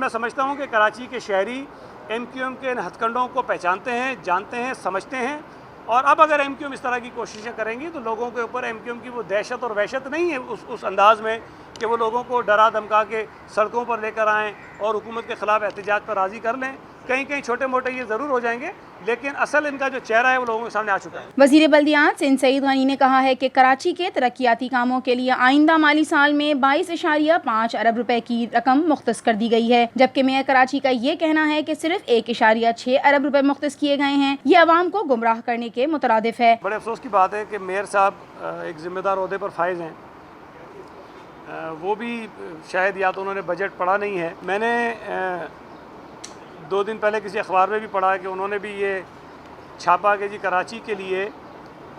मैं समझता हूँ कि कराची के शहरी MQM के इन हथकंडों को पहचानते हैं, जानते हैं, समझते हैं। और अब अगर MQM इस तरह की कोशिशें करेंगी तो लोगों के ऊपर MQM की वो दहशत और वहशत नहीं है उस अंदाज़ में कि वो लोगों को डरा धमका के सड़कों पर लेकर आएँ और हुकूमत के ख़िलाफ़ एहतजाज पर राज़ी कर लें। कहीं कहीं छोटे मोटे ये ज़रूर हो जाएंगे, लेकिन असल इनका जो चेहरा है वो लोगों के सामने आ चुका है। वज़ीर बल्दियात सिंध सईद गनी ने कहा है कि कराची के तरक्याती कामों के लिए आइंदा माली साल में 22.5 अरब रुपए की रकम मुख्तस कर दी गई है, जबकि मेयर कराची का ये कहना है कि सिर्फ 1.6 अरब रुपए मुख्तस किए गए हैं। ये अवाम को गुमराह करने के मुतरादिफ है। बड़े अफसोस की बात है कि मेयर साहब एक ज़िम्मेदार ओहदे पर फाइज हैं, वो भी शायद या तो उन्होंने बजट पढ़ा नहीं है। मैंने 2 दिन पहले किसी अखबार में भी पढ़ा कि उन्होंने भी ये छापा कि जी कराची के लिए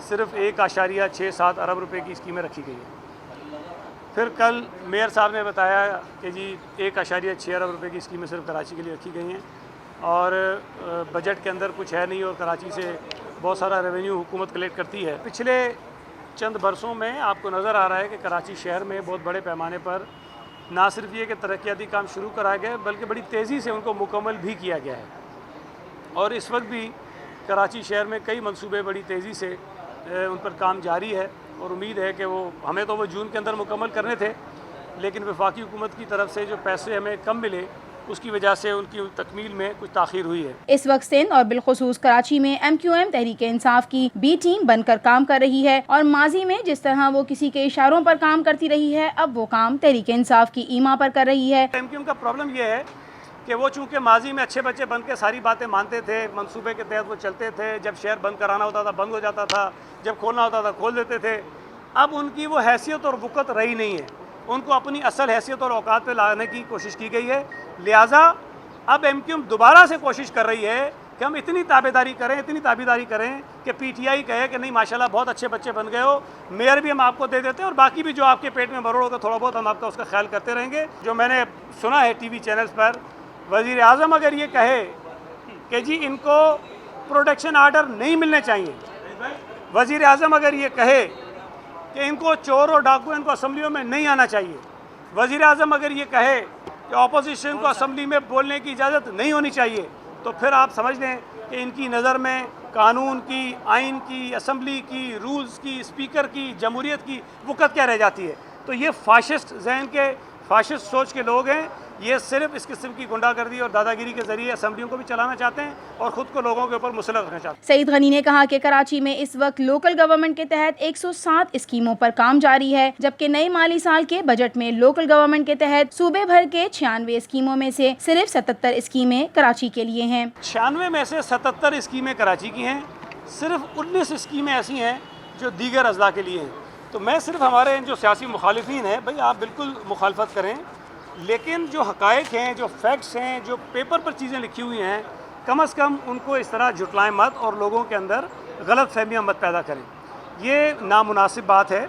सिर्फ 1.67 अरब रुपए की स्कीमें रखी गई हैं। फिर कल मेयर साहब ने बताया कि जी 1.6 अरब रुपए की स्कीमें सिर्फ कराची के लिए रखी गई हैं और बजट के अंदर कुछ है नहीं और कराची से बहुत सारा रेवेन्यू हुकूमत कलेक्ट करती है। पिछले चंद बरसों में आपको नज़र आ रहा है कि कराची शहर में बहुत बड़े पैमाने पर ना सिर्फ ये कि तरक्याती काम शुरू कराए गए बल्कि बड़ी तेज़ी से उनको मुकम्मल भी किया गया है। और इस वक्त भी कराची शहर में कई मंसूबे बड़ी तेज़ी से उन पर काम जारी है और उम्मीद है कि हमें तो वो जून के अंदर मुकम्मल करने थे, लेकिन वफाकी हुकूमत की तरफ से जो पैसे हमें कम मिले उसकी वजह से उनकी तकमील में कुछ ताख़ीर हुई है। इस वक्त सिंध और बिलखुसूस कराची में MQM तहरीक इंसाफ की बी टीम बनकर काम कर रही है और माजी में जिस तरह वो किसी के इशारों पर काम करती रही है, अब वो काम तहरीक इंसाफ की ईमा पर कर रही है। MQM का प्रॉब्लम ये है कि वो चूँकि माजी में अच्छे बच्चे बन के सारी बातें मानते थे, मंसूबे के तहत वो चलते थे, जब शहर बंद कराना होता था बंद हो जाता था, जब खोलना होता था खोल देते थे। अब उनकी वो हैसियत और वक़्त रही नहीं है, उनको अपनी असल हैसियत और औकात पे लाने की कोशिश की गई है। लिहाजा अब MQM दोबारा से कोशिश कर रही है कि हम इतनी ताबेदारी करें कि PTI कहे कि नहीं माशाल्लाह बहुत अच्छे बच्चे बन गए हो, मेयर भी हम आपको दे देते हैं और बाकी भी जो आपके पेट में मरोड़ होगा थोड़ा बहुत हम आपका उसका ख्याल करते रहेंगे। जो मैंने सुना है TV चैनल्स पर, वज़ीर आज़म अगर ये कहे कि जी इनको प्रोटेक्शन आर्डर नहीं मिलने चाहिए, वज़ीर आज़म अगर ये कहे कि इनको चोर और डाकू इनको असम्बलियों में नहीं आना चाहिए, वज़ीर आज़म अगर ये कहे कि अपोजिशन को असम्बली में बोलने की इजाज़त नहीं होनी चाहिए, तो फिर आप समझ लें कि इनकी नज़र में कानून की, आइन की, असम्बली की, रूल्स की, स्पीकर की, जमहूरियत की वक़्त क्या रह जाती है। तो ये फाशिस्ट जहन के, फाशिस्ट सोच के लोग हैं। ये सिर्फ इस किस्म की गुंडागर्दी और दादागिरी के जरिए असम्बलियों को भी चलाना चाहते हैं और ख़ुद को लोगों के ऊपर मुसल्लत रखना चाहते हैं। सईद गनी ने कहा कि कराची में इस वक्त लोकल गवर्नमेंट के तहत 107 स्कीमों पर काम जारी है, जबकि नए माली साल के बजट में लोकल गवर्नमेंट के तहत सूबे भर के 96 स्कीमों में से सिर्फ 77 स्कीमें कराची के लिए हैं। 96 में से 77 स्कीमें कराची की हैं, सिर्फ 19 स्कीमें ऐसी हैं जो दीगर अजला के लिए हैं। तो मैं सिर्फ हमारे जो सियासी मुखालिफिन हैं, भाई आप बिल्कुल मुखालफत करें, लेकिन जो हक़ाइक़ हैं, जो फैक्ट्स हैं, जो पेपर पर चीज़ें लिखी हुई हैं, कम से कम उनको इस तरह झुटलाएं मत और लोगों के अंदर गलत फहमियाँ मत पैदा करें। ये नामुनासिब बात है।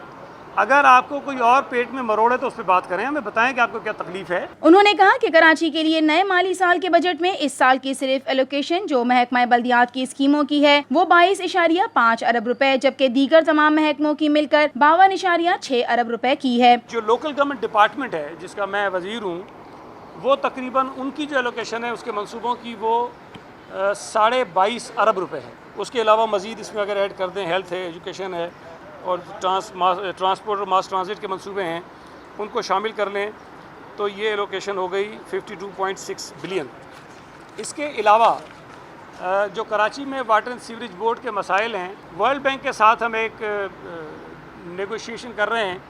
अगर आपको कोई और पेट में मरोड़े तो उस पर बात करें, हमें बताएं कि आपको क्या तकलीफ है। उन्होंने कहा कि कराची के लिए नए माली साल के बजट में इस साल की सिर्फ एलोकेशन जो महकमा बल्दियात की स्कीमों की है वो 22.5 अरब रुपए, जबकि दीगर तमाम महकमों की मिलकर 52.6 अरब रुपए की है। जो लोकल गवर्नमेंट डिपार्टमेंट है जिसका मैं वज़ीर हूँ, वो तकरीबन उनकी जो एलोकेशन है उसके मनसूबों की वो 22.5 अरब रुपये है। उसके अलावा मज़ीद इसमें अगर ऐड कर दें हेल्थ है, एजुकेशन है और ट्रांसपोर्ट और मास ट्रांजिट के मंसूबे हैं, उनको शामिल कर लें तो ये एलोकेशन हो गई 52.6 बिलियन। इसके अलावा जो कराची में वाटर एंड सीवरेज बोर्ड के मसाइल हैं, वर्ल्ड बैंक के साथ हम एक नेगोशिएशन कर रहे हैं,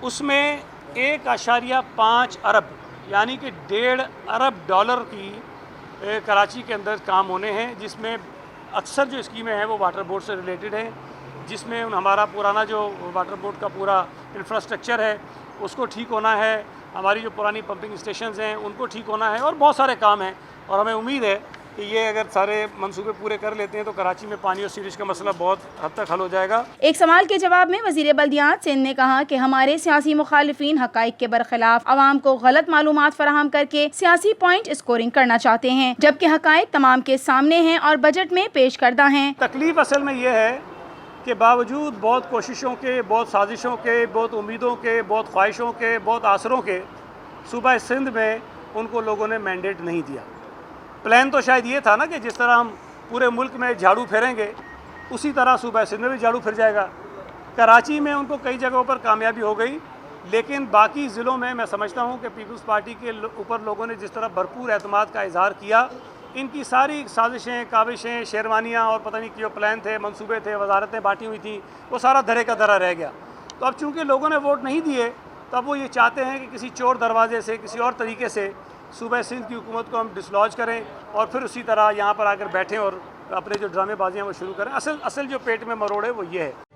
उसमें 1.5 अरब यानी कि 1.5 अरब डॉलर की कराची के अंदर काम होने हैं, जिसमें अक्सर जो स्कीमें हैं वो वाटर बोर्ड से रिलेटेड हैं, जिसमें हमारा पुराना जो वाटर बोर्ड का पूरा इंफ्रास्ट्रक्चर है उसको ठीक होना है, हमारी जो पुरानी पंपिंग स्टेशंस हैं उनको ठीक होना है और बहुत सारे काम हैं। और हमें उम्मीद है कि ये अगर सारे मंसूबे पूरे कर लेते हैं तो कराची में पानी और सीवरेज का मसला बहुत हद तक हल हो जाएगा। एक सवाल के जवाब में वज़ीर बल्दियात सिंध ने कहा कि हमारे सियासी मुखालिफिन हक़ाइक़ के बरखिलाफ आवाम को गलत मालूमात फराहम करके सियासी पॉइंट स्कोरिंग करना चाहते हैं, जबकि हक़ाइक़ तमाम के सामने हैं और बजट में पेश करदा हैं। तकलीफ असल में ये है कि बावजूद बहुत कोशिशों के, बहुत साजिशों के, बहुत उम्मीदों के, बहुत ख्वाहिशों के, बहुत आसरों के, सूबा सिंध में उनको लोगों ने मैंडेट नहीं दिया। प्लान तो शायद ये था ना कि जिस तरह हम पूरे मुल्क में झाड़ू फेरेंगे उसी तरह सूबा सिंध में भी झाड़ू फिर जाएगा। कराची में उनको कई जगहों पर कामयाबी हो गई, लेकिन बाकी ज़िलों में मैं समझता हूँ कि पीपल्स पार्टी के ऊपर लोगों ने जिस तरह भरपूर एतमाद का इजहार किया, इनकी सारी साजिशें, काविशें, शेरवानियाँ और पता नहीं क्यों प्लान थे, मंसूबे थे, वजारतें बांटी हुई थी, वो सारा धरे का धरा रह गया। तो अब चूँकि लोगों ने वोट नहीं दिए, तो अब वो ये चाहते हैं कि किसी चोर दरवाजे से, किसी और तरीके से सूबा सिंध की हुकूमत को हम डिसलॉज करें और फिर उसी तरह यहाँ पर आकर बैठें और अपने जो ड्रामेबाजियाँ वो शुरू करें। असल जो पेट में मरोड़ है वो ये है।